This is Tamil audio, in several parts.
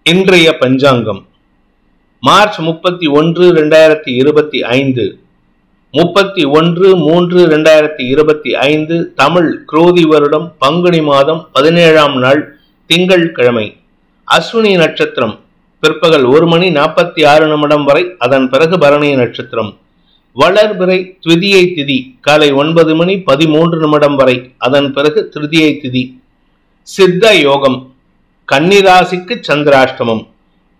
இன்றைய பஞ்சாங்கம் மார்ச் 31, 2025 31/3/2025 தமிழ் குரோதி வருடம் பங்குனி மாதம் 17ஆம் நாள் திங்கள் கிழமை. அஸ்வினி நட்சத்திரம் பிற்பகல் 1:46 வரை, அதன் பிறகு பரணி நட்சத்திரம். வளர்பிறை த்விதியை திதி காலை 9:13 வரை, அதன் பிறகு திருதியை திதி. சித்த யோகம் கன்னிராசிக்கு சந்திராஷ்டமம்.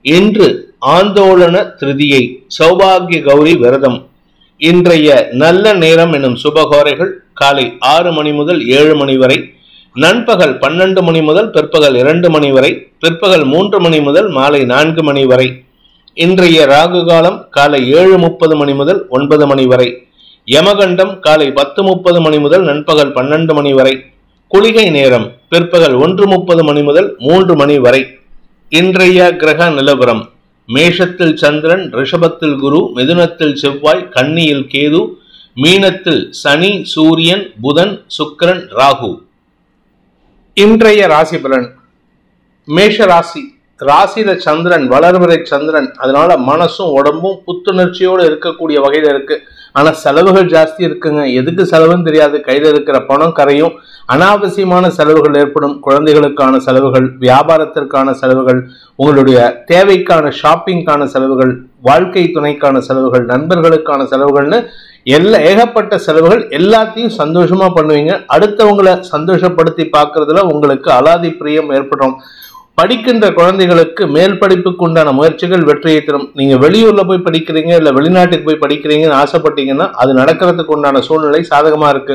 இன்று ஆந்தோலன திருதியை, சௌபாகிய கௌரி விரதம். இன்றைய நல்ல நேரம் எனும் சுபகோரைகள் காலை 6 மணி முதல் 7 மணி வரை, நண்பகல் 12 மணி முதல் பிற்பகல் 2 மணி வரை, பிற்பகல் 3 மணி முதல் மாலை 4 மணி வரை. இன்றைய ராகு காலம் காலை 7:30 மணி முதல் 9 மணி வரை. யமகண்டம் காலை 10:30 மணி முதல் நண்பகல் 12 மணி வரை. குளிகை நேரம் பிற்பகல் 1:30 மணி முதல் 3 மணி வரை. இன்றைய கிரக நிலவரம்: மேஷத்தில் சந்திரன், ரிஷபத்தில் குரு, மிதுனத்தில் செவ்வாய், கன்னியில் கேது, மீனத்தில் சனி, சூரியன், புதன், சுக்கிரன், ராகு. இன்றைய ராசி பலன். மேஷ ராசி. ராசியில சந்திரன், வளர்பிறை சந்திரன், அதனால மனசும் உடம்பும் புத்துணர்ச்சியோடு இருக்கக்கூடிய வகையில இருக்கு. ஆனா செலவுகள் ஜாஸ்தி இருக்குங்க. எதுக்கு செலவுன்னு தெரியாது. கையில இருக்கிற பணம் கரையும். அனாவசியமான செலவுகள் ஏற்படும். குழந்தைகளுக்கான செலவுகள், வியாபாரத்திற்கான செலவுகள், உங்களுடைய தேவைக்கான ஷாப்பிங்கான செலவுகள், வாழ்க்கை துணைக்கான செலவுகள், நண்பர்களுக்கான செலவுகள்னு ஏகப்பட்ட செலவுகள். எல்லாத்தையும் சந்தோஷமா பண்ணுவீங்க. அடுத்தவங்களை சந்தோஷப்படுத்தி பார்க்கறதுல உங்களுக்கு அலாதி பிரியம் ஏற்படும். படிக்கின்ற குழந்தைகளுக்கு மேல் படிப்புக்கு உண்டான முயற்சிகள் வெற்றியை தரும். நீங்க வெளியூர்ல போய் படிக்கிறீங்க, இல்ல வெளிநாட்டுக்கு போய் படிக்கிறீங்கன்னு ஆசைப்பட்டீங்கன்னா அது நடக்கிறதுக்கு உண்டான சூழ்நிலை சாதகமா இருக்கு.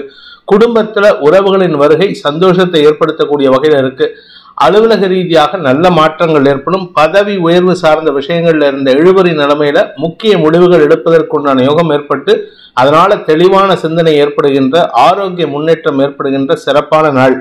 குடும்பத்துல உறவுகளின் வருகை சந்தோஷத்தை ஏற்படுத்தக்கூடிய வகையில இருக்கு. அலுவலக ரீதியாக நல்ல மாற்றங்கள் ஏற்படும். பதவி உயர்வு சார்ந்த விஷயங்கள்ல இருந்த இழுபறி நிலைமையில முக்கிய முடிவுகள் எடுப்பதற்குண்டான யோகம் ஏற்பட்டு அதனால தெளிவான சிந்தனை ஏற்படுகின்ற, ஆரோக்கிய முன்னேற்றம் ஏற்படுகின்ற சிறப்பான நாள்.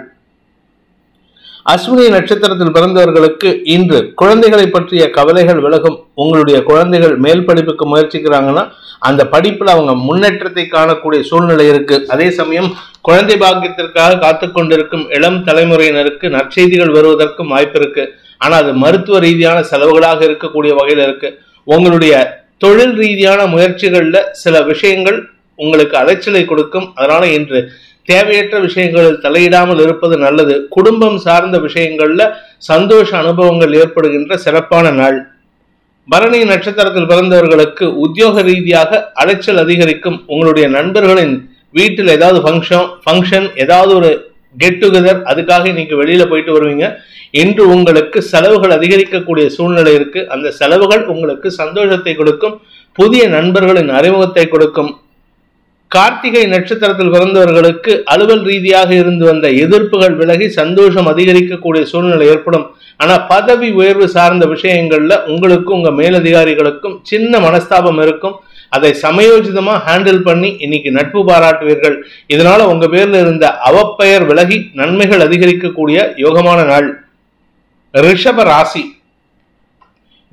அஸ்வினி நட்சத்திரத்தில் பிறந்தவர்களுக்கு இன்று குழந்தைகளை பற்றிய கவலைகள் விலகும். உங்களுடைய குழந்தைகள் மேல் படிப்புக்கு முயற்சிக்கிறாங்கன்னா அந்த படிப்புல அவங்க முன்னேற்றத்தை காணக்கூடிய சூழ்நிலை இருக்கு. அதே சமயம் குழந்தை பாக்கியத்திற்காக காத்து கொண்டிருக்கும் இளம் தலைமுறையினருக்கு நற்செய்திகள் வருவதற்கும் வாய்ப்பு இருக்கு. ஆனா அது மருத்துவ ரீதியான செலவுகளாக இருக்கக்கூடிய வகையில இருக்கு. உங்களுடைய தொழில் ரீதியான முயற்சிகள்ல சில விஷயங்கள் உங்களுக்கு அலைச்சலை கொடுக்கும். அதனால இன்று தேவையற்ற விஷயங்களில் தலையிடாமல் இருப்பது நல்லது. குடும்பம் சார்ந்த விஷயங்கள்ல சந்தோஷ அனுபவங்கள் ஏற்படுகின்ற சிறப்பான நாள். பரணி நட்சத்திரத்தில் பிறந்தவர்களுக்கு உத்தியோக ரீதியாக அலைச்சல் அதிகரிக்கும். உங்களுடைய நண்பர்களின் வீட்டில் ஏதாவது ஃபங்க்ஷன், ஏதாவது ஒரு கெட் டுகெதர், அதுக்காக இன்னைக்கு வெளியில போயிட்டு வருவீங்க. இன்று உங்களுக்கு செலவுகள் அதிகரிக்கக்கூடிய சூழ்நிலை இருக்கு. அந்த செலவுகள் உங்களுக்கு சந்தோஷத்தை கொடுக்கும். புதிய நண்பர்களின் அறிமுகத்தை கொடுக்கும். கார்த்திகை நட்சத்திரத்தில் பிறந்தவர்களுக்கு அலுவல் ரீதியாக இருந்து வந்த எதிர்ப்புகள் விலகி சந்தோஷம் அதிகரிக்கக்கூடிய சூழ்நிலை ஏற்படும். ஆனா பதவி உயர்வு சார்ந்த விஷயங்கள்ல உங்களுக்கும் உங்க மேலதிகாரிகளுக்கும் சின்ன மனஸ்தாபம் இருக்கும். அதை சமயோஜிதமா ஹேண்டில் பண்ணி இன்னைக்கு நட்பு பாராட்டுவீர்கள். இதனால உங்க பேர்ல இருந்த அவப்பெயர் விலகி நன்மைகள் அதிகரிக்கக்கூடிய யோகமான நாள். ரிஷப ராசி.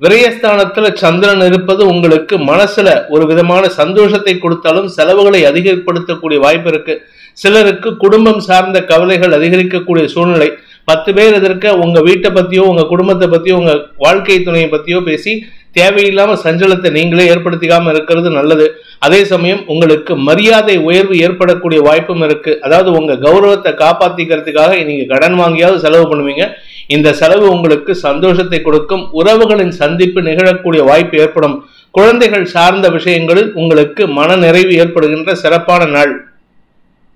விரயஸ்தானத்துல சந்திரன் இருப்பது உங்களுக்கு மனசுல ஒரு விதமான சந்தோஷத்தை கொடுத்தாலும் செலவுகளை அதிகப்படுத்தக்கூடிய வாய்ப்பு இருக்கு. சிலருக்கு குடும்பம் சார்ந்த கவலைகள் அதிகரிக்கக்கூடிய சூழ்நிலை. 10 பேர் எதிர்க்க உங்க வீட்டை பத்தியோ, உங்க குடும்பத்தை பத்தியோ, உங்க வாழ்க்கை துணையை பத்தியோ பேசி தேவையில்லாம சஞ்சலத்தை நீங்களே ஏற்படுத்திக்காம இருக்கிறது நல்லது. அதே சமயம் உங்களுக்கு மரியாதை உயர்வு ஏற்படக்கூடிய வாய்ப்பும் இருக்கு. அதாவது உங்க கௌரவத்தை காப்பாத்திக்கிறதுக்காக நீங்க கடன் வாங்கியாவது செலவு பண்ணுவீங்க. இந்த செலவு உங்களுக்கு சந்தோஷத்தை கொடுக்கும். உறவுகளின் சந்திப்பு நிகழக்கூடிய வாய்ப்பு ஏற்படும். குழந்தைகள் சார்ந்த விஷயங்களில் உங்களுக்கு மன நிறைவு ஏற்படுகின்ற சிறப்பான நாள்.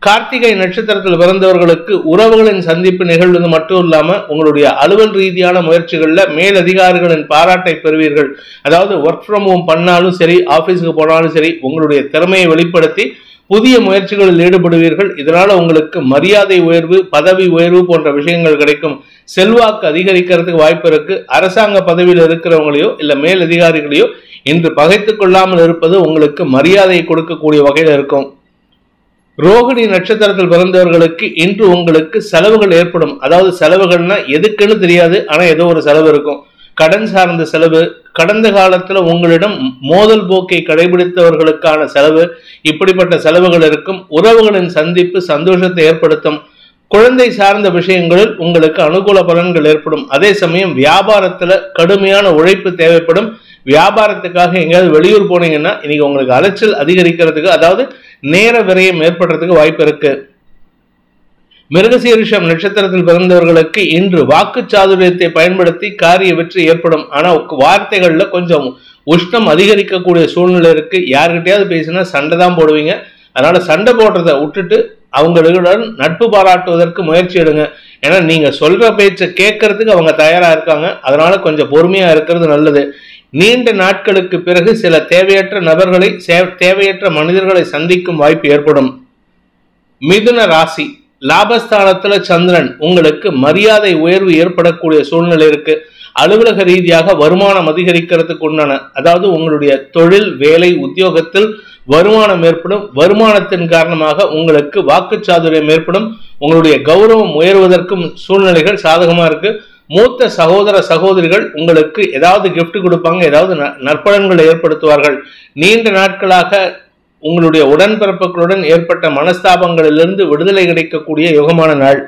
கார்த்திகை நட்சத்திரத்தில் பிறந்தவர்களுக்கு உறவுகளின் சந்திப்பு நிகழ்வது மட்டும் இல்லாம உங்களுடைய அலுவல் ரீதியான முயற்சிகள்ல மேல் அதிகாரிகளின் பாராட்டை பெறுவீர்கள். அதாவது ஒர்க் ஃப்ரம் ஹோம் பண்ணாலும் சரி, ஆபீஸுக்கு போனாலும் சரி, உங்களுடைய திறமையை வெளிப்படுத்தி புதிய முயற்சிகளில் ஈடுபடுவீர்கள். இதனால உங்களுக்கு மரியாதை உயர்வு, பதவி உயர்வு போன்ற விஷயங்கள் கிடைக்கும். செல்வாக்கு அதிகரிக்கிறதுக்கு வாய்ப்பு இருக்கு. அரசாங்க பதவியில் இருக்கிறவங்களையோ இல்ல மேல் அதிகாரிகளையோ இன்று பகைத்துக் கொள்ளாமல் இருப்பது உங்களுக்கு மரியாதை கொடுக்கக்கூடிய வகையில் இருக்கும். ரோகிணி நட்சத்திரத்தில் பிறந்தவர்களுக்கு இன்று உங்களுக்கு செலவுகள் ஏற்படும். அதாவது செலவுகள்னா எதுக்குன்னு தெரியாது, ஆனா ஏதோ ஒரு செலவு இருக்கும். கடன் சார்ந்த செலவு, கடந்த காலத்துல உங்களிடம் மோதல் போக்கை கடைபிடித்தவர்களுக்கான செலவு, இப்படிப்பட்ட செலவுகள் இருக்கும். உறவுகளின் சந்திப்பு சந்தோஷத்தை ஏற்படுத்தும். குழந்தை சார்ந்த விஷயங்களில் உங்களுக்கு அனுகூல பலன்கள் ஏற்படும். அதே சமயம் வியாபாரத்துல கடுமையான உழைப்பு தேவைப்படும். வியாபாரத்துக்காக எங்கேயாவது வெளியூர் போனீங்கன்னா இன்னைக்கு உங்களுக்கு அலைச்சல் அதிகரிக்கிறதுக்கு, அதாவது நேர விரயம் ஏற்படுறதுக்கு வாய்ப்பு இருக்கு. மிருகசீரிஷம் நட்சத்திரத்தில் பிறந்தவர்களுக்கு இன்று வாக்கு சாதுரியத்தை பயன்படுத்தி காரிய வெற்றி ஏற்படும். ஆனா வார்த்தைகள்ல கொஞ்சம் உஷ்ணம் அதிகரிக்கக்கூடிய சூழ்நிலை இருக்கு. யாருக்கிட்டையாவது பேசினா சண்டை தான் போடுவீங்க. அதனால சண்டை போடுறதை விட்டுட்டு அவங்களுடன் நட்பு பாராட்டுவதற்கு முயற்சி எடுங்க. ஏன்னா நீங்க சொல்ற பேச்சை கேட்கறதுக்கு அவங்க தயாரா இருக்காங்க. அதனால கொஞ்சம் பொறுமையா இருக்கிறது நல்லது. நீண்ட நாட்களுக்கு பிறகு சில தேவையற்ற நபர்களை, தேவையற்ற மனிதர்களை சந்திக்கும் வாய்ப்பு ஏற்படும். மிதுன ராசி, லாபஸ்தானத்துல சந்திரன், உங்களுக்கு மரியாதை உயர்வு ஏற்படக்கூடிய சூழ்நிலை இருக்கு. அலுவலக ரீதியாக வருமானம் அதிகரிக்கிறதுக்கு உண்டான, அதாவது உங்களுடைய தொழில், வேலை, உத்தியோகத்தில் வருமானம் ஏற்படும். வருமானத்தின் காரணமாக உங்களுக்கு வாக்குச்சாதுரியம் ஏற்படும். உங்களுடைய கௌரவம் உயர்வதற்கும் சூழ்நிலைகள் சாதகமா இருக்கு. மூத்த சகோதர சகோதரிகள் உங்களுக்கு ஏதாவது கிஃப்ட் கொடுப்பாங்க, ஏதாவது நற்பலன்களை ஏற்படுத்துவார்கள். நீண்ட நாட்களாக உங்களுடைய உடன்பிறப்புகளுடன் ஏற்பட்ட மனஸ்தாபங்களிலிருந்து விடுதலை கிடைக்கக்கூடிய யோகமான நாள்.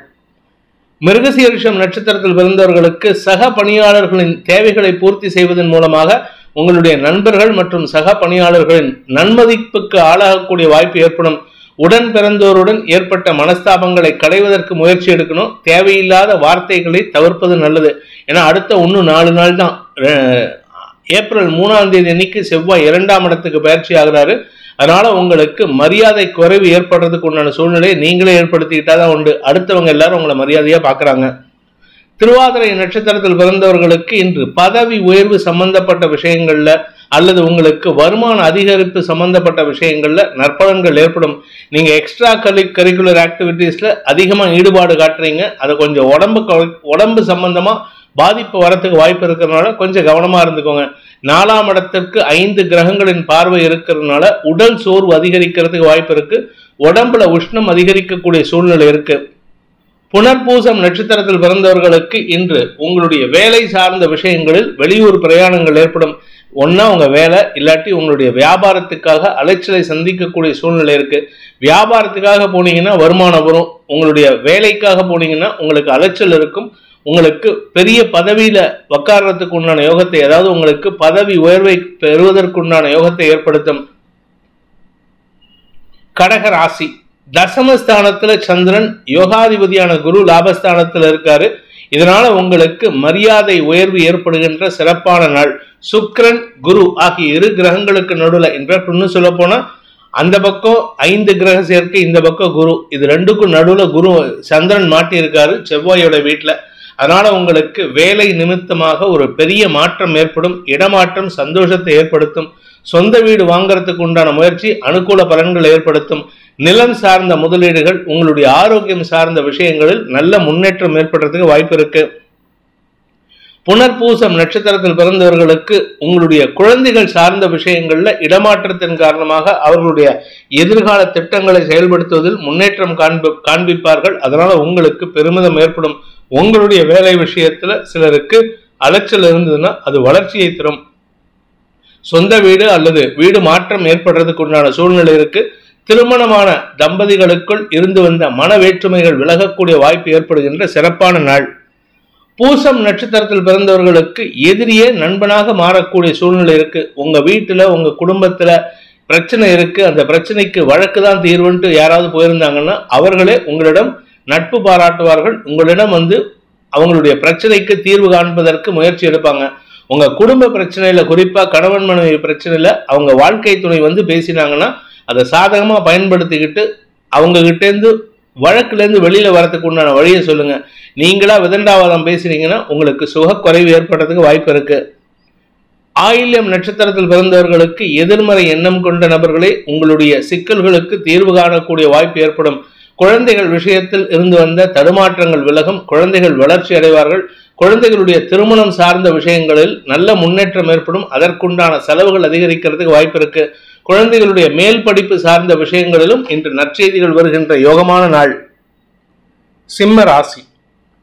மிருகசீரிஷம் நட்சத்திரத்தில் பிறந்தவர்களுக்கு சக பணியாளர்களின் தேவைகளை பூர்த்தி செய்வதன் மூலமாக உங்களுடைய நண்பர்கள் மற்றும் சக பணியாளர்களின் நன்மதிப்புக்கு ஆளாகக்கூடிய வாய்ப்பு ஏற்படும். உடன் பிறந்தோருடன் ஏற்பட்ட மனஸ்தாபங்களை களைவதற்கு முயற்சி எடுக்கணும். தேவையில்லாத வார்த்தைகளை தவிர்ப்பது நல்லது. ஏன்னா அடுத்த 4 நாள் தான், ஏப்ரல் 3ஆம் தேதி அன்னைக்கு செவ்வாய் 2ஆம் இடத்துக்கு பயிற்சி ஆகிறாரு. அதனால உங்களுக்கு மரியாதை குறைவு ஏற்படுறதுக்கு உண்டான சூழ்நிலையை நீங்களே ஏற்படுத்திக்கிட்டாதான் உண்டு. அடுத்தவங்க எல்லாரும் உங்களை மரியாதையா பாக்குறாங்க. திருவாதிரை நட்சத்திரத்தில் பிறந்தவர்களுக்கு இன்று பதவி உயர்வு சம்பந்தப்பட்ட விஷயங்கள்ல அல்லது உங்களுக்கு வருமான அதிகரிப்பு சம்பந்தப்பட்ட விஷயங்கள்ல நற்பலன்கள் ஏற்படும். நீங்க எக்ஸ்ட்ரா கரிக்குலர் ஆக்டிவிட்டீஸ்ல அதிகமா ஈடுபாடு காட்டுறீங்க. அதை கொஞ்சம் உடம்பு சம்பந்தமா பாதிப்பு வரத்துக்கு வாய்ப்பு இருக்கிறதுனால கொஞ்சம் கவனமா இருந்துக்கோங்க. 4ஆம் இடத்திற்கு 5 கிரகங்களின் பார்வை இருக்கிறதுனால உடல் சோர்வு அதிகரிக்கிறதுக்கு வாய்ப்பு இருக்கு. உடம்புல உஷ்ணம் அதிகரிக்கக்கூடிய சூழ்நிலை இருக்கு. புனர்பூசம் நட்சத்திரத்தில் பிறந்தவர்களுக்கு இன்று உங்களுடைய வேலை சார்ந்த விஷயங்களில் வெளியூர் பிரயாணங்கள் ஏற்படும். ஒன்னா உங்க வேலை, இல்லாட்டி உங்களுடைய வியாபாரத்துக்காக அலைச்சலை சந்திக்கக்கூடிய சூழ்நிலை இருக்கு. வியாபாரத்துக்காக போனீங்கன்னா வருமானம் வரும். உங்களுடைய வேலைக்காக போனீங்கன்னா உங்களுக்கு அலைச்சல் இருக்கும். உங்களுக்கு பெரிய பதவியில உட்கார்றதுக்கு உண்டான யோகத்தை, அதாவது உங்களுக்கு பதவி உயர்வை பெறுவதற்குண்டான யோகத்தை ஏற்படுத்தும். கடக ராசி, தசமஸ்தானத்துல சந்திரன், யோகாதிபதியான குரு லாபஸ்தானத்துல இருக்காரு. இதனால உங்களுக்கு மரியாதை உயர்வு ஏற்படுகின்ற சிறப்பான நாள். சுக்கிரன், குரு ஆகிய 2 கிரகங்களுக்கு நடுவில், இன்ஃபேக்ட் இன்னும் சொல்ல போனா அந்த பக்கம் 5 கிரக சேர்க்கை, இந்த பக்கம் குரு, இது 2க்கும் நடுவில் குரு சந்திரன் மாட்டி இருக்காரு செவ்வாயோட வீட்டுல. அதனால உங்களுக்கு வேலை நிமித்தமாக ஒரு பெரிய மாற்றம் ஏற்படும். இடமாற்றம் சந்தோஷத்தை ஏற்படுத்தும். சொந்த வீடு வாங்கறதுக்கு உண்டான முயற்சி அனுகூல பலன்களை ஏற்படுத்தும். நிலம் சார்ந்த முதலீடுகள், உங்களுடைய ஆரோக்கியம் சார்ந்த விஷயங்களில் நல்ல முன்னேற்றம் ஏற்படுறதுக்கு வாய்ப்பு இருக்கு. புனர்பூசம் நட்சத்திரத்தில் பிறந்தவர்களுக்கு உங்களுடைய குழந்தைகள் சார்ந்த விஷயங்கள்ல இடமாற்றத்தின் காரணமாக அவர்களுடைய எதிர்கால திட்டங்களை செயல்படுத்துவதில் முன்னேற்றம் காண்பிப்பார்கள். அதனால உங்களுக்கு பெருமிதம் ஏற்படும். உங்களுடைய வேலை விஷயத்துல சிலருக்கு அலைச்சல் இருந்ததுன்னா அது வளர்ச்சியை தரும். சொந்த வீடு அல்லது வீடு மாற்றம் ஏற்படுறதுக்கு உண்டான சூழ்நிலை இருக்கு. திருமணமான தம்பதிகளுக்குள் இருந்து வந்த மன வேற்றுமைகள் விலகக்கூடிய வாய்ப்பு ஏற்படுகின்ற சிறப்பான நாள். பூசம் நட்சத்திரத்தில் பிறந்தவர்களுக்கு எதிரியே நண்பனாக மாறக்கூடிய சூழ்நிலை இருக்கு. உங்க வீட்டுல, உங்க குடும்பத்துல பிரச்சனை இருக்கு. அந்த பிரச்சனைக்கு வழக்கு தான் தீர்வுன்ட்டு யாராவது போயிருந்தாங்கன்னா அவர்களே உங்களிடம் நட்பு பாராட்டுவார்கள். உங்களிடம் அவங்களுடைய பிரச்சனைக்கு தீர்வு காண்பதற்கு முயற்சி எடுப்பாங்க. உங்க குடும்ப பிரச்சனையில, குறிப்பா கணவன் மனைவி பிரச்சனையில அவங்க வாழ்க்கை துணை பேசினாங்கன்னா அதை சாதகமா பயன்படுத்திக்கிட்டு அவங்க கிட்ட இருந்து வழக்குல இருந்து வெளியில வரதுக்கு உண்டான வழியை சொல்லுங்க. நீங்களா விதண்டாவாதம் பேசுறீங்கன்னா உங்களுக்கு சுக குறைவு ஏற்படுறதுக்கு வாய்ப்பு இருக்கு. ஆயில்யம் நட்சத்திரத்தில் பிறந்தவர்களுக்கு எதிர்மறை எண்ணம் கொண்ட நபர்களே உங்களுடைய சிக்கல்களுக்கு தீர்வு காணக்கூடிய வாய்ப்பு ஏற்படும். குழந்தைகள் விஷயத்தில் இருந்து வந்த தடுமாற்றங்கள் விலகும். குழந்தைகள் வளர்ச்சி அடைவார்கள். குழந்தைகளுடைய திருமணம் சார்ந்த விஷயங்களில் நல்ல முன்னேற்றம் ஏற்படும். அதற்குண்டான செலவுகள் அதிகரிக்கிறதுக்கு வாய்ப்பு இருக்கு. குழந்தைகளுடைய மேல் படிப்பு சார்ந்த விஷயங்களிலும் இன்று நற்செய்திகள் வருகின்ற யோகமான நாள். சிம்ம ராசி,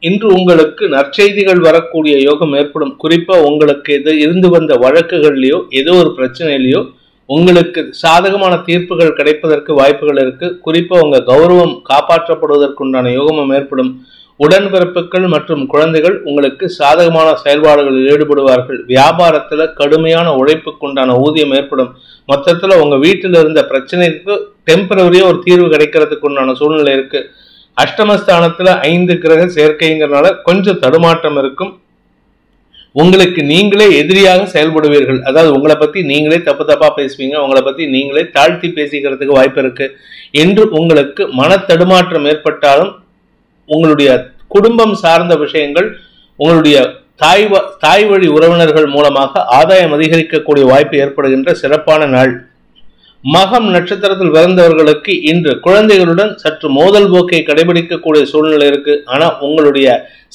இன்று உங்களுக்கு நற்செய்திகள் வரக்கூடிய யோகம் ஏற்படும். குறிப்பா உங்களுக்கு இருந்து வந்த வழக்குகள்லயோ ஏதோ ஒரு பிரச்சனையிலையோ உங்களுக்கு சாதகமான தீர்ப்புகள் கிடைப்பதற்கு வாய்ப்புகள் இருக்கு. குறிப்பா உங்க கௌரவம் காப்பாற்றப்படுவதற்குண்டான யோகமும் ஏற்படும். உடன்பிறப்புகள் மற்றும் குழந்தைகள் உங்களுக்கு சாதகமான செயல்பாடுகளில் ஈடுபடுவார்கள். வியாபாரத்துல கடுமையான உழைப்புக்குண்டான ஊதியம் ஏற்படும். மொத்தத்துல உங்க வீட்டில் இருந்த பிரச்சனைக்கு டெம்பரரியா ஒரு தீர்வு கிடைக்கிறதுக்கு உண்டான சூழ்நிலை இருக்கு. அஷ்டமஸ்தானத்துல 5 கிரக சேர்க்கைங்கிறதுனால கொஞ்சம் தடுமாற்றம் இருக்கும். உங்களுக்கு நீங்களே எதிரியாக செயல்படுவீர்கள். அதாவது உங்களை பத்தி நீங்களே தப்பா பேசுவீங்க, உங்களை பத்தி நீங்களே தாழ்த்தி பேசிக்கிறதுக்கு வாய்ப்பு இருக்கு. என்று உங்களுக்கு மன தடுமாற்றம் ஏற்பட்டாலும் உங்களுடைய குடும்பம் சார்ந்த விஷயங்கள், உங்களுடைய தாய் வழி உறவினர்கள் மூலமாக ஆதாயம் அதிகரிக்கக்கூடிய வாய்ப்பு ஏற்படுகின்ற சிறப்பான நாள். மகம் நட்சத்திரத்தில் பிறந்தவர்களுக்கு இன்று குழந்தைகளுடன் சற்று மோதல் போக்கை கடைபிடிக்கக்கூடிய சூழ்நிலை இருக்கு. ஆனா உங்களுடைய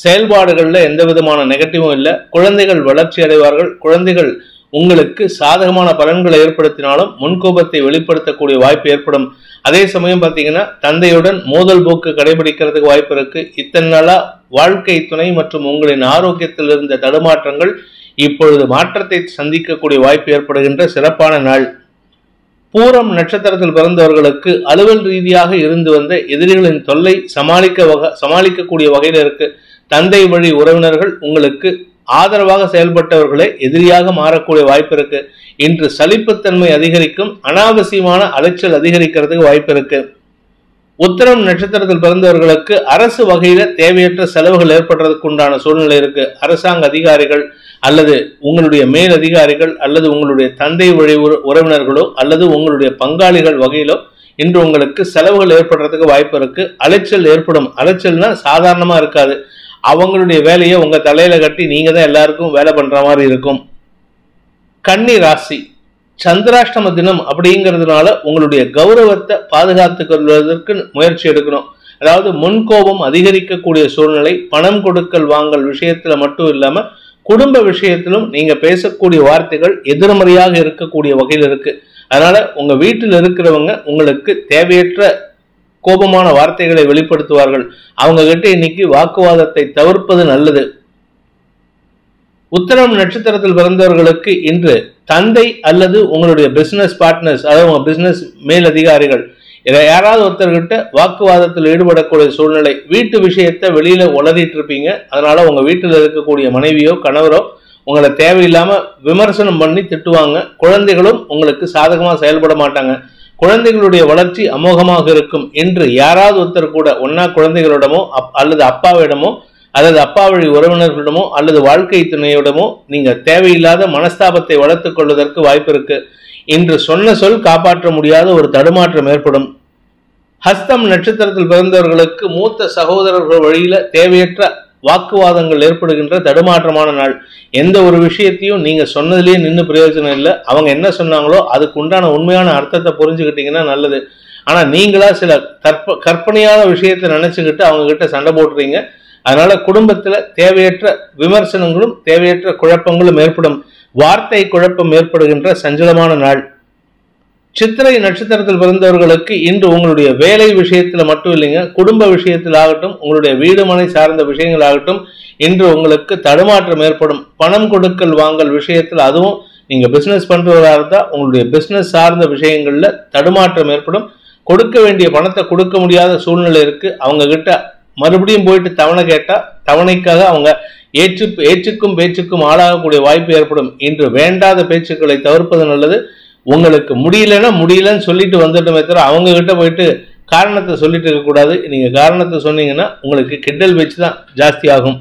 செயல்பாடுகள்ல எந்த விதமான நெகட்டிவும் இல்லை. குழந்தைகள் வளர்ச்சி அடைவார்கள். குழந்தைகள் உங்களுக்கு சாதகமான பலன்களை ஏற்படுத்தினாலும் முன்கோபத்தை வெளிப்படுத்தக்கூடிய வாய்ப்பு ஏற்படும். அதே சமயம் பார்த்தீங்கன்னா தந்தையுடன் மோதல் போக்கு கடைபிடிக்கிறதுக்கு வாய்ப்பு இருக்கு. இத்தனை நாளா வாழ்க்கை துணை மற்றும் உங்களின் ஆரோக்கியத்தில் இருந்த தடுமாற்றங்கள் இப்பொழுது மாற்றத்தை சந்திக்கக்கூடிய வாய்ப்பு ஏற்படுகின்ற சிறப்பான நாள். பூரம் நட்சத்திரத்தில் பிறந்தவர்களுக்கு அலுவல் ரீதியாக இருந்து வந்த எதிரிகளின் தொல்லை சமாளிக்கக்கூடிய வகையில் இருக்கு. தந்தை வழி உறவினர்கள் உங்களுக்கு ஆதரவாக செயல்பட்டவர்களே எதிரியாக மாறக்கூடிய வாய்ப்பு இருக்கு. இன்று சலிப்புத்தன்மை அதிகரிக்கும். அனாவசியமான அலைச்சல் அதிகரிக்கிறதுக்கு வாய்ப்பு இருக்கு. உத்திரம் நட்சத்திரத்தில் பிறந்தவர்களுக்கு அரசு வகையில தேவையற்ற செலவுகள் ஏற்படுறதுக்கு உண்டான சூழ்நிலை இருக்கு. அரசாங்க அதிகாரிகள் அல்லது உங்களுடைய மேல் அதிகாரிகள் அல்லது உங்களுடைய தந்தை வழி உறவினர்களோ அல்லது உங்களுடைய பங்காளிகள் வகையிலோ இன்று உங்களுக்கு செலவுகள் ஏற்படுறதுக்கு வாய்ப்பு இருக்கு. அலைச்சல் ஏற்படும். அலைச்சல்னா சாதாரணமா இருக்காது. அவங்களுடைய வேலையை உங்க தலையில கட்டி நீங்க தான் எல்லாருக்கும் வேலை பண்ற மாதிரி இருக்கும். கன்னி ராசி சந்திராஷ்டம தினம் அப்படிங்கிறதுனால உங்களுடைய கௌரவத்தை பாதுகாத்துக் கொள்வதற்கு முயற்சி எடுக்கணும். அதாவது முன்கோபம் அதிகரிக்கக்கூடிய சூழ்நிலை பணம் கொடுக்கல் வாங்கல் விஷயத்துல மட்டும் இல்லாம குடும்ப விஷயத்திலும் நீங்க பேசக்கூடிய வார்த்தைகள் எதிர்மறையாக இருக்கக்கூடிய வகையில் இருக்கு. அதனால உங்க வீட்டில் இருக்கிறவங்க உங்களுக்கு தேவையற்ற கோபமான வார்த்தைகளை வெளிப்படுத்துவார்கள். அவங்க கிட்ட இன்னைக்கு வாக்குவாதத்தை தவிர்ப்பது நல்லது. உத்திரம் நட்சத்திரத்தில் பிறந்தவர்களுக்கு இன்று தந்தை அல்லது உங்களுடைய பிசினஸ் பார்ட்னர்ஸ், அதாவது உங்க பிசினஸ் மேல் அதிகாரிகள் யாராவது ஒருத்தர்கிட்ட வாக்குவாதத்தில் ஈடுபடக்கூடிய சூழ்நிலை. வீட்டு விஷயத்த வெளியில உளறிட்டு இருப்பீங்க. அதனால உங்க வீட்டில் இருக்கக்கூடிய மனைவியோ கணவரோ உங்களை தேவையில்லாம விமர்சனம் பண்ணி திட்டுவாங்க. குழந்தைகளும் உங்களுக்கு சாதகமா செயல்பட மாட்டாங்க. குழந்தைகளுடைய வளர்ச்சி அமோகமாக இருக்கும். என்று யாராவது ஒருத்தர் கூட ஒன்னா குழந்தைகளிடமோ அல்லது அப்பாவிடமோ அல்லது அப்பா வழி உறவினர்களிடமோ அல்லது வாழ்க்கை துணையிடமோ நீங்க தேவையில்லாத மனஸ்தாபத்தை வளர்த்துக் கொள்வதற்கு வாய்ப்பு இருக்கு. இன்று சொன்ன சொல் காப்பாற்ற முடியாத ஒரு தடுமாற்றம் ஏற்படும். ஹஸ்தம் நட்சத்திரத்தில் பிறந்தவர்களுக்கு மூத்த சகோதரர்கள் வழியில தேவையற்ற வாக்குவாதங்கள் ஏற்படுகின்ற தடுமாற்றமான நாள். எந்த ஒரு விஷயத்தையும் நீங்க சொன்னதுலேயே நின்று பிரயோஜனம் இல்லை. அவங்க என்ன சொன்னாங்களோ அதுக்கு உண்டான உண்மையான அர்த்தத்தை புரிஞ்சுக்கிட்டீங்கன்னா நல்லது. ஆனா நீங்களா சில கற்பனையான விஷயத்தை நினைச்சுக்கிட்டு அவங்க கிட்ட சண்டை போட்டுறீங்க. அதனால குடும்பத்துல தேவையற்ற விமர்சனங்களும் தேவையற்ற குழப்பங்களும் ஏற்படும். வார்த்தை குழப்பம் ஏற்படுகின்ற சஞ்சலமான நாள். சித்திரை நட்சத்திரத்தில் பிறந்தவர்களுக்கு இன்று உங்களுடைய வேலை விஷயத்துல மட்டும் இல்லைங்க, குடும்ப விஷயத்தில் ஆகட்டும், உங்களுடைய வீடு மனை சார்ந்த விஷயங்கள் ஆகட்டும், இன்று உங்களுக்கு தடுமாற்றம் ஏற்படும். பணம் கொடுக்கல் வாங்கல் விஷயத்துல, அதுவும் நீங்க பிசினஸ் பண்றவராக இருந்தா உங்களுடைய பிசினஸ் சார்ந்த விஷயங்கள்ல தடுமாற்றம் ஏற்படும். கொடுக்க வேண்டிய பணத்தை கொடுக்க முடியாத சூழ்நிலை இருக்கு. அவங்க கிட்ட மறுபடியும் போயிட்டு தவணை கேட்டா தவணைக்காக அவங்க ஏச்சுக்கும் பேச்சுக்கும் ஆளாகக்கூடிய வாய்ப்பு ஏற்படும். இன்று வேண்டாத பேச்சுக்களை தவிர்ப்பது நல்லது. உங்களுக்கு முடியலன்னா முடியலன்னு சொல்லிட்டு வந்துட்டோமே தவிர அவங்க கிட்ட போயிட்டு காரணத்தை சொல்லிட்டு இருக்கக்கூடாது. நீங்க காரணத்தை சொன்னீங்கன்னா உங்களுக்கு கிண்டல் பேச்சு தான் ஜாஸ்தி ஆகும்.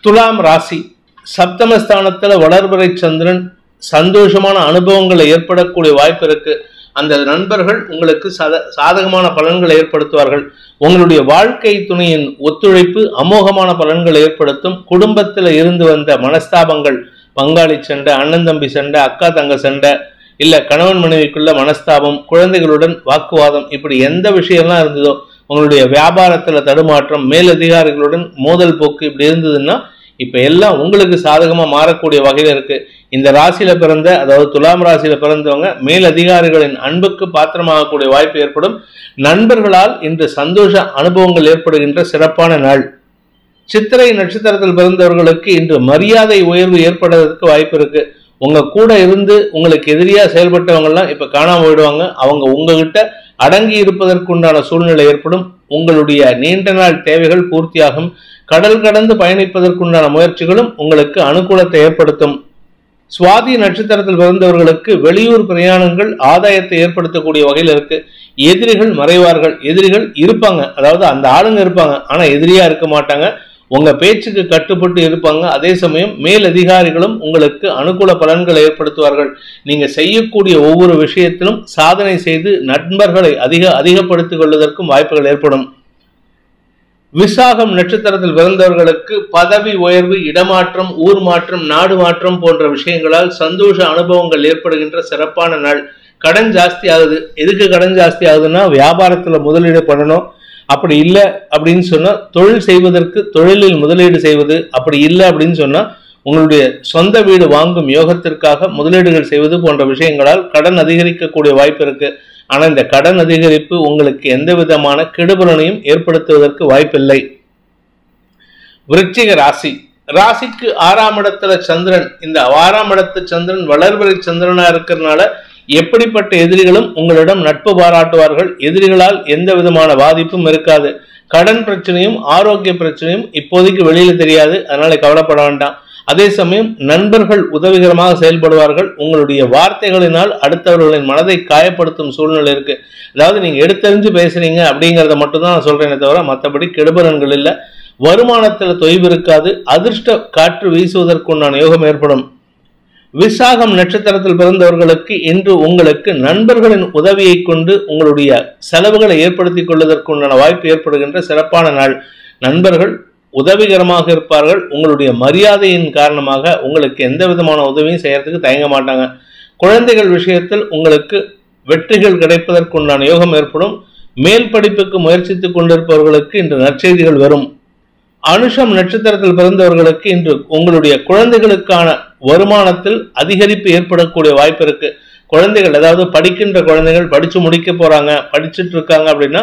துலாம் ராசி சப்தமஸ்தானத்துல வளர்பிறை சந்திரன் சந்தோஷமான அனுபவங்களை ஏற்படக்கூடிய வாய்ப்பு இருக்கு. அந்த நண்பர்கள் உங்களுக்கு சாதகமான பலன்களை ஏற்படுத்துவார்கள். உங்களுடைய வாழ்க்கை துணையின் ஒத்துழைப்பு அமோகமான பலன்களை ஏற்படுத்தும். குடும்பத்தில் இருந்து வந்த மனஸ்தாபங்கள், பங்காளி சண்டை, அண்ணன் தம்பி சண்டை, அக்கா தங்க சண்டை, இல்ல கணவன் மனைவிக்குள்ள மனஸ்தாபம், குழந்தைகளுடன் வாக்குவாதம், இப்படி எந்த விஷயம்லாம் இருந்ததோ, உங்களுடைய வியாபாரத்துல தடுமாற்றம், மேலதிகாரிகளுடன் மோதல் போக்கு இப்படி இருந்ததுன்னா இப்ப எல்லாம் உங்களுக்கு சாதகமா மாறக்கூடிய வகையில இருக்கு. இந்த ராசியில பிறந்த, அதாவது துலாம் ராசியில பிறந்தவங்க மேல் அதிகாரிகளின் அன்புக்கு பாத்திரமாகக்கூடிய வாய்ப்பு ஏற்படும். நண்பர்களால் இன்று சந்தோஷ அனுபவங்கள் ஏற்படுகின்ற சிறப்பான நாள். சித்திரை நட்சத்திரத்தில் பிறந்தவர்களுக்கு இன்று மரியாதை உயர்வு ஏற்படுவதற்கு வாய்ப்பு இருக்கு. உங்க கூட இருந்து உங்களுக்கு எதிரியா செயல்பட்டவங்க எல்லாம் இப்ப காணாம போயிடுவாங்க. அவங்க உங்ககிட்ட அடங்கி இருப்பதற்குண்டான சூழ்நிலை ஏற்படும். உங்களுடைய நீண்ட நாள் தேவைகள் பூர்த்தியாகும். கடல் கடந்து பயணிப்பதற்குண்டான முயற்சிகளும் உங்களுக்கு அனுகூலத்தை ஏற்படுத்தும். சுவாதி நட்சத்திரத்தில் பிறந்தவர்களுக்கு வெளியூர் பிரயாணங்கள் ஆதாயத்தை ஏற்படுத்தக்கூடிய வகையில் இருக்கு. எதிரிகள் மறைவார்கள். எதிரிகள் இருப்பாங்க, அதாவது அந்த ஆளுங்க இருப்பாங்க, ஆனா எதிரியா இருக்க மாட்டாங்க. உங்க பேச்சுக்கு கட்டுப்பட்டு இருப்பாங்க. அதே சமயம் மேல் அதிகாரிகளும் உங்களுக்கு அனுகூல பலன்களை ஏற்படுத்துவார்கள். நீங்க செய்யக்கூடிய ஒவ்வொரு விஷயத்திலும் சாதனை செய்து நண்பர்களை அதிகப்படுத்திக் கொள்வதற்கும் வாய்ப்புகள் ஏற்படும். விசாகம் நட்சத்திரத்தில் பிறந்தவர்களுக்கு பதவி உயர்வு, இடமாற்றம், ஊர் மாற்றம், நாடு மாற்றம் போன்ற விஷயங்களால் சந்தோஷ அனுபவங்கள் ஏற்படுகின்ற சிறப்பான நாள். கடன் ஜாஸ்தி ஆகுது. எதுக்கு கடன் ஜாஸ்தி ஆகுதுன்னா வியாபாரத்துல முதலீடு பண்ணணும். அப்படி இல்லை அப்படின்னு சொன்னா தொழில் செய்வதற்கு தொழிலில் முதலீடு செய்வது. அப்படி இல்லை அப்படின்னு சொன்னா உங்களுடைய சொந்த வீடு வாங்கும் யோகத்திற்காக முதலீடுகள் செய்வது போன்ற விஷயங்களால் கடன் அதிகரிக்கக்கூடிய வாய்ப்பு இருக்கு. ஆனா இந்த கடன் அதிகரிப்பு உங்களுக்கு எந்த விதமான கெடுபலனையும் ஏற்படுத்துவதற்கு வாய்ப்பில்லை. விருச்சிக ராசி. ராசிக்கு 6ஆம் இடத்துல சந்திரன். இந்த 6ஆம் இடத்து சந்திரன் வளர்பிறை சந்திரனா இருக்கிறதுனால எப்படிப்பட்ட எதிரிகளும் உங்களிடம் நட்பு பாராட்டுவார்கள். எதிரிகளால் எந்த விதமான பாதிப்பும் இருக்காது. கடன் பிரச்சனையும் ஆரோக்கிய பிரச்சனையும் இப்போதைக்கு வெளியில தெரியாது, அதனால கவலைப்பட வேண்டாம். அதே சமயம் நண்பர்கள் உதவிகரமாக செயல்படுவார்கள். உங்களுடைய வார்த்தைகளினால் அடுத்தவர்களின் மனதை காயப்படுத்தும் சூழ்நிலை இருக்கு. அதாவது நீங்க எடுத்தறிஞ்சு பேசுறீங்க அப்படிங்கிறத மட்டும்தான் நான் சொல்றேனே தவிர மற்றபடி கெடுபலன்கள் இல்லை. வருமானத்தில் தொய்வு இருக்காது. அதிர்ஷ்ட காற்று வீசுவதற்குண்டான யோகம் ஏற்படும். விசாகம் நட்சத்திரத்தில் பிறந்தவர்களுக்கு இன்று உங்களுக்கு நண்பர்களின் உதவியை கொண்டு உங்களுடைய செலவுகளை ஏற்படுத்திக் கொள்வதற்குண்டான வாய்ப்பு ஏற்படுகின்ற சிறப்பான நாள். நண்பர்கள் உதவிகரமாக இருப்பார்கள். உங்களுடைய மரியாதையின் காரணமாக உங்களுக்கு எந்த விதமான உதவியும் செய்யறதுக்கு தயங்க மாட்டாங்க. குழந்தைகள் விஷயத்தில் உங்களுக்கு வெற்றிகள் கிடைப்பதற்குண்டான யோகம் ஏற்படும். மேல் படிப்புக்கு முயற்சித்துக் கொண்டிருப்பவர்களுக்கு இன்று நற்செய்திகள் வரும். அனுஷம் நட்சத்திரத்தில் பிறந்தவர்களுக்கு இன்று உங்களுடைய குழந்தைகளுக்கான வருமானத்தில் அதிகரிப்பு ஏற்படக்கூடிய வாய்ப்பு இருக்கு. குழந்தைகள், அதாவது படிக்கின்ற குழந்தைகள் படிச்சு முடிக்க போறாங்க, படிச்சுட்டு இருக்காங்க அப்படின்னா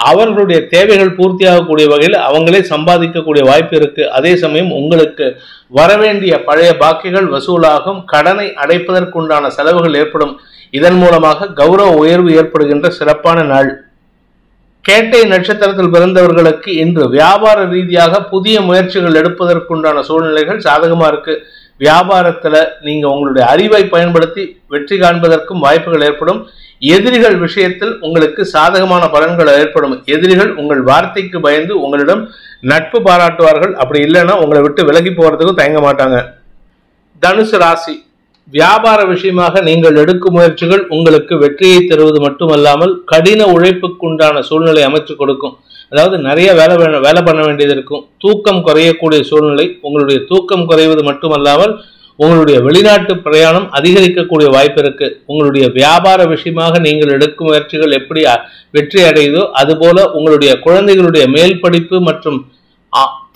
அவர்களுடைய தேவைகள் பூர்த்தியாகக்கூடிய வகையில் அவங்களே சம்பாதிக்கக்கூடிய வாய்ப்பு இருக்கு. அதே சமயம் உங்களுக்கு வரவேண்டிய பழைய பாக்கிகள் வசூலாகும். கடனை அடைப்பதற்குண்டான செலவுகள் ஏற்படும். இதன் மூலமாக கௌரவ உயர்வு ஏற்படுகின்ற சிறப்பான நாள். கேட்டை நட்சத்திரத்தில் பிறந்தவர்களுக்கு இன்று வியாபார ரீதியாக புதிய முயற்சிகள் எடுப்பதற்குண்டான சூழ்நிலைகள் சாதகமா இருக்கு. வியாபாரத்துல நீங்க உங்களுடைய அறிவை பயன்படுத்தி வெற்றி காண்பதற்கும் வாய்ப்புகள் ஏற்படும். எதிரிகள் விஷயத்தில் உங்களுக்கு சாதகமான பலன்கள் ஏற்படும். எதிரிகள் உங்கள் வார்த்தைக்கு பயந்து உங்களிடம் நட்பு பாராட்டுவார்கள். அப்படி இல்லைன்னா உங்களை விட்டு விலகி போறதுக்கும் தயங்க மாட்டாங்க. தனுசு ராசி. வியாபார விஷயமாக நீங்கள் எடுக்கும் முயற்சிகள் உங்களுக்கு வெற்றியை தருவது மட்டுமல்லாமல் கடின உழைப்புக்குண்டான சூழ்நிலை அமைச்சு கொடுக்கும். அதாவது நிறைய வேலை பண்ண வேண்டியது இருக்கும். தூக்கம் குறையக்கூடிய சூழ்நிலை. உங்களுடைய தூக்கம் குறைவது மட்டுமல்லாமல் உங்களுடைய வெளிநாட்டு பிரயாணம் அதிகரிக்கக்கூடிய வாய்ப்பு இருக்கு. உங்களுடைய வியாபார விஷயமாக நீங்கள் எடுக்கும் முயற்சிகள் எப்படி வெற்றி அடையுதோ அதுபோல உங்களுடைய குழந்தைகளுடைய மேல் படிப்பு மற்றும்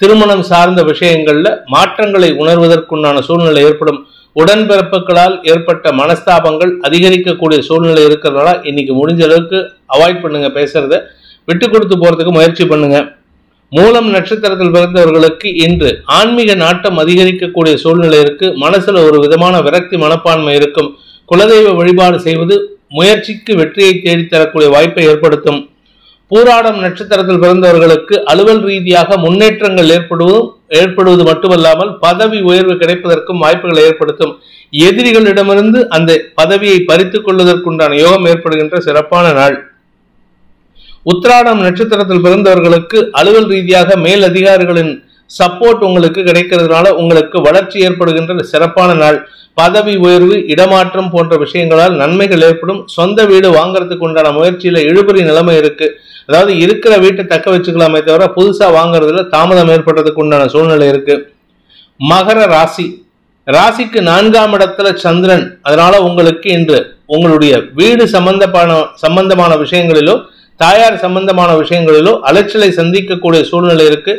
திருமணம் சார்ந்த விஷயங்கள்ல மாற்றங்களை உணர்வதற்குண்டான சூழ்நிலை ஏற்படும். உடன்பிறப்புகளால் ஏற்பட்ட மனஸ்தாபங்கள் அதிகரிக்கக்கூடிய சூழ்நிலை இருக்கிறதுனால இன்னைக்கு முடிஞ்ச அளவுக்கு அவாய்ட் பண்ணுங்க. பேசுறத விட்டு கொடுத்து போறதுக்கு முயற்சி பண்ணுங்க. மூலம் நட்சத்திரத்தில் பிறந்தவர்களுக்கு இன்று ஆன்மீக நாட்டம் அதிகரிக்கக்கூடிய சூழ்நிலை இருக்கு. மனசுல ஒரு விதமான விரக்தி மனப்பான்மை இருக்கும். குலதெய்வ வழிபாடு செய்வது முயற்சிக்கு வெற்றியை தேடித்தரக்கூடிய வாய்ப்பை ஏற்படுத்தும். பூராடம் நட்சத்திரத்தில் பிறந்தவர்களுக்கு அலுவல் ரீதியாக முன்னேற்றங்கள் ஏற்படுவது மட்டுமல்லாமல் பதவி உயர்வு கிடைப்பதற்கும் வாய்ப்புகளை ஏற்படுத்தும். எதிரிகளிடமிருந்து அந்த பதவியை பறித்துக் கொள்வதற்குண்டான யோகம் ஏற்படுகின்ற சிறப்பான நாள். உத்திராடம் நட்சத்திரத்தில் பிறந்தவர்களுக்கு அலுவல் ரீதியாக மேல் அதிகாரிகளின் சப்போர்ட் உங்களுக்கு கிடைக்கிறதுனால உங்களுக்கு வளர்ச்சி ஏற்படுகின்ற சிறப்பான நாள். பதவி உயர்வு, இடமாற்றம் போன்ற விஷயங்களால் நன்மைகள் ஏற்படும். சொந்த வீடு வாங்கறதுக்கு உண்டான முயற்சியில இழுபறி நிலைமை இருக்கு. அதாவது இருக்கிற வீட்டை தக்க வச்சுக்கலாமே தவிர புதுசா வாங்குறதுல தாமதம் ஏற்படுறதுக்கு உண்டான சூழ்நிலை இருக்கு. மகர ராசி. ராசிக்கு 4ஆம் இடத்துல சந்திரன். அதனால உங்களுக்கு இன்று உங்களுடைய வீடு சம்பந்தமான விஷயங்களிலோ தாயார் சம்பந்தமான விஷயங்களிலோ அலைச்சலை சந்திக்கக்கூடிய சூழ்நிலை இருக்கு.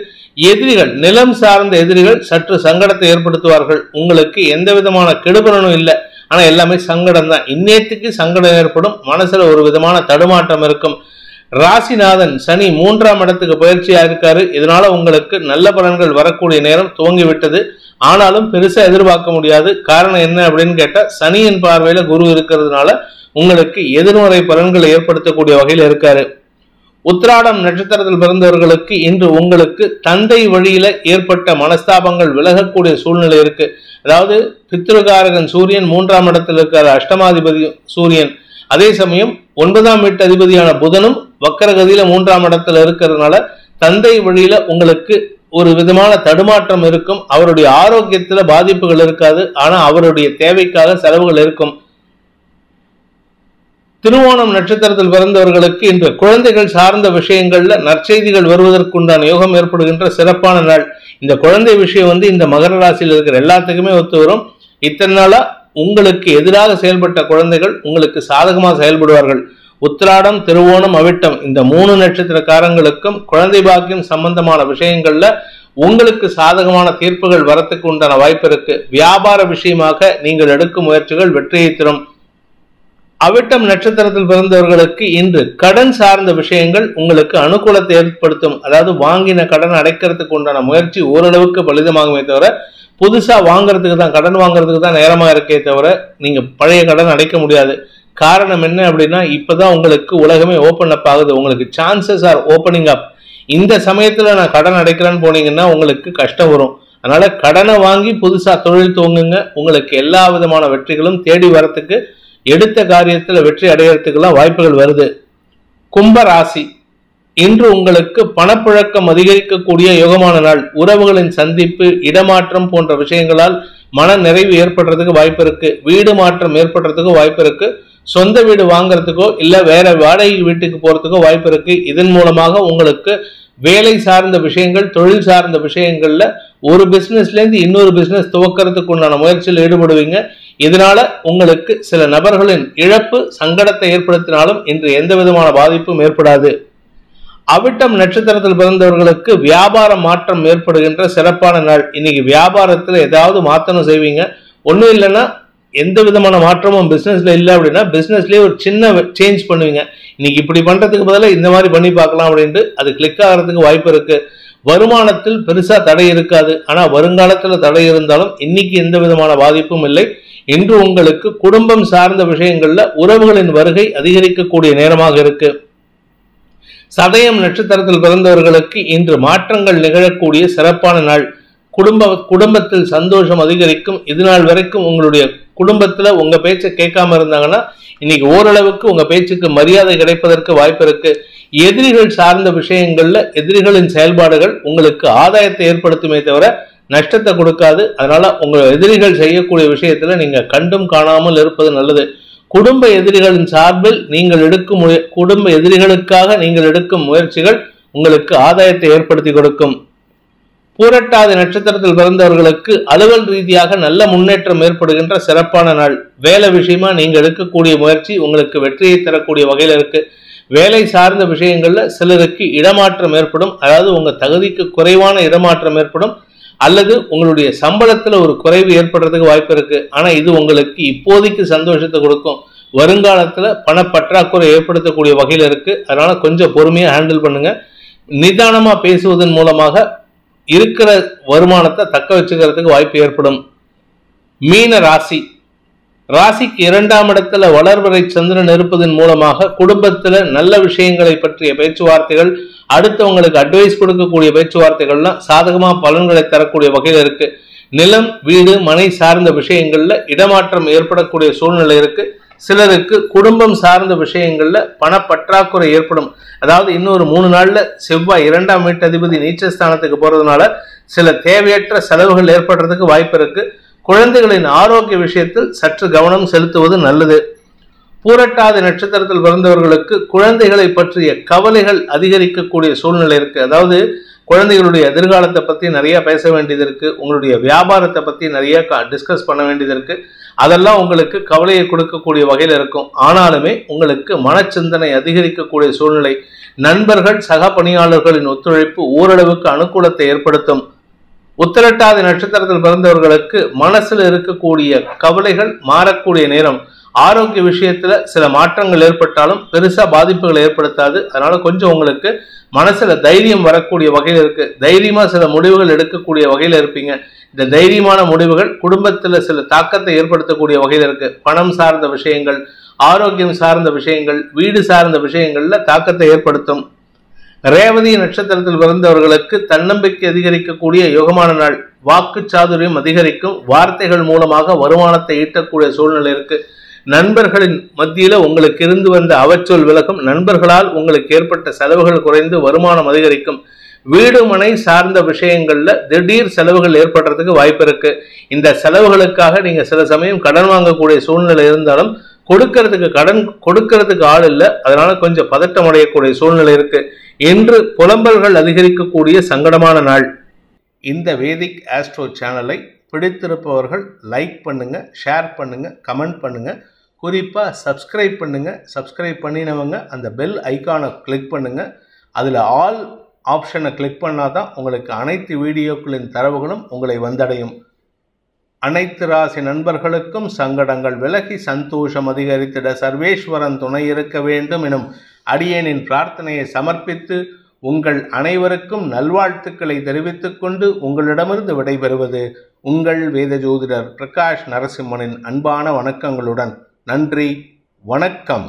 எதிரிகள், நிலம் சார்ந்த எதிரிகள் சற்று சங்கடத்தை ஏற்படுத்துவார்கள். உங்களுக்கு எந்த விதமான கெடுபலனும் இல்லை, ஆனா எல்லாமே சங்கடம் தான். இன்னேத்துக்கு சங்கடம் ஏற்படும். மனசுல ஒரு விதமான தடுமாற்றம் இருக்கும். ராசிநாதன் சனி 3ஆம் இடத்துக்கு பயிற்சியா இருக்காரு. இதனால உங்களுக்கு நல்ல பலன்கள் வரக்கூடிய நேரம் துவங்கிவிட்டது. ஆனாலும் பெருசா எதிர்பார்க்க முடியாது. காரணம் என்ன அப்படின்னு கேட்டா, சனியின் பார்வையில குரு இருக்கிறதுனால உங்களுக்கு எதிர்மறை பலன்களை ஏற்படுத்தக்கூடிய வகையில் இருக்காரு. உத்திராடம் நட்சத்திரத்தில் பிறந்தவர்களுக்கு இன்று உங்களுக்கு தந்தை வழியில ஏற்பட்ட மனஸ்தாபங்கள் விலகக்கூடிய சூழ்நிலை இருக்கு. அதாவது பித்ருகாரகன் சூரியன் 3ஆம் இடத்தில் இருக்கிற அஷ்டமாதிபதி சூரியன், அதே சமயம் 9ஆம் வீட்டு அதிபதியான புதனும் வக்கரகதியில 3ஆம் இடத்துல இருக்கிறதுனால தந்தை வழியில உங்களுக்கு ஒரு விதமான தடுமாற்றம் இருக்கும். அவருடைய ஆரோக்கியத்துல பாதிப்புகள் இருக்காது, ஆனா அவருடைய தேவைக்காக செலவுகள் இருக்கும். திருவோணம் நட்சத்திரத்தில் பிறந்தவர்களுக்கு இன்று குழந்தைகள் சார்ந்த விஷயங்கள்ல நற்செய்திகள் வருவதற்குண்டான யோகம் ஏற்படுகின்ற சிறப்பான நாள். இந்த குழந்தை விஷயம் இந்த மகர ராசியில் இருக்கிற எல்லாத்துக்குமே ஒத்து வரும். இத்தனை நாளா உங்களுக்கு எதிராக செயல்பட்ட குழந்தைகள் உங்களுக்கு சாதகமாக செயல்படுவார்கள். உத்திராடம், திருவோணம், அவிட்டம் இந்த 3 நட்சத்திரக்காரங்களுக்கும் குழந்தை பாக்கியம் சம்பந்தமான விஷயங்கள்ல உங்களுக்கு சாதகமான தீர்ப்புகள் வரத்துக்கு உண்டான வாய்ப்பு இருக்கு. வியாபார விஷயமாக நீங்கள் எடுக்கும் முயற்சிகள் வெற்றியை தரும். அவிட்டம் நட்சத்திரத்தில் பிறந்தவர்களுக்கு இன்று கடன் சார்ந்த விஷயங்கள் உங்களுக்கு அனுகூலத்தை ஏற்படுத்தும். அதாவது வாங்கின கடன் அடைக்கிறதுக்கு உண்டான முயற்சி ஓரளவுக்கு பலிதமாகுமே தவிர, புதுசா வாங்குறதுக்கு தான் கடன் வாங்குறதுக்கு தான் நேரமா இருக்கே தவிர நீங்க பழைய கடன் அடைக்க முடியாது. காரணம் என்ன அப்படின்னா, இப்பதான் உங்களுக்கு உலகமே ஓபன் அப் ஆகுது. உங்களுக்கு சான்சஸ் ஆர் ஓப்பனிங் அப். இந்த சமயத்துல நான் கடன் அடைக்கிறேன்னு போனீங்கன்னா உங்களுக்கு கஷ்டம் வரும். அதனால கடனை வாங்கி புதுசா தொழில் துவங்குங்க. உங்களுக்கு எல்லா விதமான வெற்றிகளும் தேடி வரத்துக்கு, எடுத்த காரியத்துல வெற்றி அடையறதுக்கெல்லாம் வாய்ப்புகள் வருது. கும்ப ராசி இன்று உங்களுக்கு பணப்புழக்கம் அதிகரிக்கக்கூடிய யோகமான நாள். உறவுகளின் சந்திப்பு, இடமாற்றம் போன்ற விஷயங்களால் மன நிறைவு ஏற்படுறதுக்கு வாய்ப்பு இருக்கு. வீடு மாற்றம் ஏற்படுறதுக்கு வாய்ப்பு இருக்கு. சொந்த வீடு வாங்குறதுக்கோ இல்ல வேற வாடகை வீட்டுக்கு போறதுக்கோ வாய்ப்பு இருக்கு. இதன் மூலமாக உங்களுக்கு வேலை சார்ந்த விஷயங்கள், தொழில் சார்ந்த விஷயங்கள்ல ஒரு பிசினஸ்ல இருந்து இன்னொரு பிசினஸ் துவக்கிறதுக்கு உண்டான முயற்சியில் ஈடுபடுவீங்க. இதனால உங்களுக்கு சில நபர்களின் இழப்பு சங்கடத்தை ஏற்படுத்தினாலும் இன்று எந்த விதமான பாதிப்பும் ஏற்படாது. அவிட்டம் நட்சத்திரத்தில் பிறந்தவர்களுக்கு வியாபார மாற்றம் ஏற்படுகின்ற சிறப்பான நாள். இன்னைக்கு வியாபாரத்துல ஏதாவது மாற்றணும் செய்வீங்க. ஒன்றும் இல்லைன்னா எந்த விதமான மாற்றமும் பிசினஸ்ல இல்லை அப்படின்னா பிசினஸ்லயே ஒரு சின்ன சேஞ்ச் பண்ணுவீங்க. இன்னைக்கு இப்படி பண்றதுக்கு பதிலாக இந்த மாதிரி பண்ணி பார்க்கலாம் அப்படின்ட்டு அது கிளிக் ஆகிறதுக்கு வாய்ப்பு இருக்கு. வருமானத்தில் பெருசா தடை இருக்காது. ஆனா வருங்காலத்துல தடை இருந்தாலும் இன்னைக்கு எந்த விதமான பாதிப்பும் இல்லை. இன்று உங்களுக்கு குடும்பம் சார்ந்த விஷயங்கள்ல உறவுகளின் வருகை அதிகரிக்கக்கூடிய நேரமாக இருக்கு. சதயம் நட்சத்திரத்தில் பிறந்தவர்களுக்கு இன்று மாற்றங்கள் நிகழக்கூடிய சிறப்பான நாள். குடும்பத்தில் சந்தோஷம் அதிகரிக்கும். இது நாள் வரைக்கும் உங்களுடைய குடும்பத்துல உங்க பேச்சை கேட்காம இருந்தாங்கன்னா இன்னைக்கு ஓரளவுக்கு உங்க பேச்சுக்கு மரியாதை கிடைப்பதற்கு வாய்ப்பு இருக்கு. எதிரிகள் சார்ந்த விஷயங்கள்ல எதிரிகளின் செயல்பாடுகள் உங்களுக்கு ஆதாயத்தை ஏற்படுத்துமே தவிர நஷ்டத்தை கொடுக்காது. அதனால உங்க எதிரிகள் செய்யக்கூடிய விஷயத்துல நீங்க கண்டும் காணாமல் இருப்பது நல்லது. குடும்ப எதிரிகளின் சார்பில் நீங்கள் எடுக்கும் குடும்ப எதிரிகளுக்காக நீங்கள் எடுக்கும் முயற்சிகள் உங்களுக்கு ஆதாயத்தை ஏற்படுத்தி கொடுக்கும். பூரட்டாதி நட்சத்திரத்தில் பிறந்தவர்களுக்கு அலுவல் ரீதியாக நல்ல முன்னேற்றம் ஏற்படுகின்ற சிறப்பான நாள். வேலை விஷயமா நீங்க எடுக்கக்கூடிய முயற்சி உங்களுக்கு வெற்றியை தரக்கூடிய வகையில் இருக்கு. வேலை சார்ந்த விஷயங்கள்ல சிலருக்கு இடமாற்றம் ஏற்படும். அதாவது உங்க தகுதிக்கு குறைவான இடமாற்றம் ஏற்படும், அல்லது உங்களுடைய சம்பளத்துல ஒரு குறைவு ஏற்படுறதுக்கு வாய்ப்பு இருக்கு. ஆனா இது உங்களுக்கு இப்போதைக்கு சந்தோஷத்தை கொடுக்கும். வருங்காலத்துல பணப்பற்றாக்குறை ஏற்படுத்தக்கூடிய வகையில் இருக்கு. அதனால கொஞ்சம் பொறுமையா ஹேண்டில் பண்ணுங்க. நிதானமா பேசுவதன் மூலமாக இருக்கிற வருமானத்தை தக்க வச்சுக்கிறதுக்கு வாய்ப்பு ஏற்படும். மீன ராசி ராசிக்கு 2ஆம் இடத்துல வளர்வரை சந்திரன் இருப்பதன் மூலமாக குடும்பத்துல நல்ல விஷயங்களை பற்றிய பேச்சுவார்த்தைகள், அடுத்தவங்களுக்கு அட்வைஸ் கொடுக்கக்கூடிய பேச்சுவார்த்தைகள்லாம் சாதகமா பலன்களை தரக்கூடிய வகையில் இருக்கு. நிலம், வீடு, மனை சார்ந்த விஷயங்கள்ல இடமாற்றம் ஏற்படக்கூடிய சூழ்நிலை இருக்கு. சிலருக்கு குடும்பம் சார்ந்த விஷயங்கள்ல பணப்பற்றாக்குறை ஏற்படும். அதாவது இன்னொரு 3 நாள்ல செவ்வாய் 2ஆம் வீட்டு அதிபதி நீச்சஸ்தானத்துக்கு போறதுனால சில தேவையற்ற செலவுகள் ஏற்படுறதுக்கு வாய்ப்பு இருக்கு. குழந்தைகளின் ஆரோக்கிய விஷயத்தில் சற்று கவனம் செலுத்துவது நல்லது. பூரட்டாதி நட்சத்திரத்தில் பிறந்தவர்களுக்கு குழந்தைகளை பற்றிய கவலைகள் அதிகரிக்கக்கூடிய சூழ்நிலை இருக்கு. அதாவது குழந்தைகளுடைய எதிர்காலத்தை பத்தி நிறைய பேச வேண்டியது இருக்கு. உங்களுடைய வியாபாரத்தை பத்தி நிறைய டிஸ்கஸ் பண்ண வேண்டியது இருக்கு. அதெல்லாம் உங்களுக்கு கவலையை கொடுக்கக்கூடிய வகையில் இருக்கும். ஆனாலுமே உங்களுக்கு மனச்சிந்தனை அதிகரிக்கக்கூடிய சூழ்நிலை. நண்பர்கள், சக பணியாளர்களின் ஒத்துழைப்பு ஓரளவுக்கு அனுகூலத்தை ஏற்படுத்தும். உத்திரட்டாதி நட்சத்திரத்தில் பிறந்தவர்களுக்கு மனசுல இருக்கக்கூடிய கவலைகள் மாறக்கூடிய நேரம். ஆரோக்கிய விஷயத்துல சில மாற்றங்கள் ஏற்பட்டாலும் பெருசா பாதிப்புகள் ஏற்படுத்தாது. அதனால கொஞ்சம் உங்களுக்கு மனசுல தைரியம் வரக்கூடிய வகையில் இருக்கு. தைரியமா சில முடிவுகள் எடுக்கக்கூடிய வகையில இருப்பீங்க. இந்த தைரியமான முடிவுகள் குடும்பத்துல சில தாக்கத்தை ஏற்படுத்தக்கூடிய வகையில் இருக்கு. பணம் சார்ந்த விஷயங்கள், ஆரோக்கியம் சார்ந்த விஷயங்கள், வீடு சார்ந்த விஷயங்கள்ல தாக்கத்தை ஏற்படுத்தும். ரேவதி நட்சத்திரத்தில் பிறந்தவர்களுக்கு தன்னம்பிக்கை அதிகரிக்கக்கூடிய யோகமான நாள். வாக்கு சாதுரியம் அதிகரிக்கும். வார்த்தைகள் மூலமாக வருமானத்தை ஈட்டக்கூடிய சூழ்நிலை இருக்கு. நண்பர்களின் மத்தியில உங்களுக்கு இருந்து வந்த அவச்சொல் விலகும். நண்பர்களால் உங்களுக்கு ஏற்பட்ட செலவுகள் குறைந்து வருமானம் அதிகரிக்கும். வீடு மனை சார்ந்த விஷயங்கள்ல திடீர் செலவுகள் ஏற்படுறதுக்கு வாய்ப்பு இருக்கு. இந்த செலவுகளுக்காக நீங்க சில சமயம் கடன் வாங்கக்கூடிய சூழ்நிலை இருந்தாலும் கொடுக்கறதுக்கு ஆள் இல்லை. அதனால கொஞ்சம் பதட்டம் அடையக்கூடிய சூழ்நிலை இருக்கு. இன்று புலம்பல்கள் அதிகரிக்கக்கூடிய சங்கடமான நாள். இந்த வேதிக் ஆஸ்ட்ரோ சேனலை பிடித்திருப்பவர்கள் லைக் பண்ணுங்க, ஷேர் பண்ணுங்க, கமெண்ட் பண்ணுங்க. குறிப்பா சப்ஸ்கிரைப் பண்ணுங்க. சப்ஸ்கிரைப் பண்ணினவங்க அந்த பெல் ஐக்கானை கிளிக் பண்ணுங்க. அதுல ஆல் ஆப்ஷனை கிளிக் பண்ணாதான் உங்களுக்கு அனைத்து வீடியோக்களின் தரவுகளும் உங்களை வந்தடையும். அனைத்து ராசி நண்பர்களுக்கும் சங்கடங்கள் விலகி சந்தோஷம் அதிகரித்திட சர்வேஸ்வரன் துணை இருக்க வேண்டும் எனும் அடியேனின் பிரார்த்தனையை சமர்ப்பித்து உங்கள் அனைவருக்கும் நல்வாழ்த்துக்களை தெரிவித்துக் கொண்டு உங்களிடமிருந்து விடைபெறுவது உங்கள் வேத ஜோதிடர் பிரகாஷ் நரசிம்மனின் அன்பான வணக்கங்களுடன். நன்றி, வணக்கம்.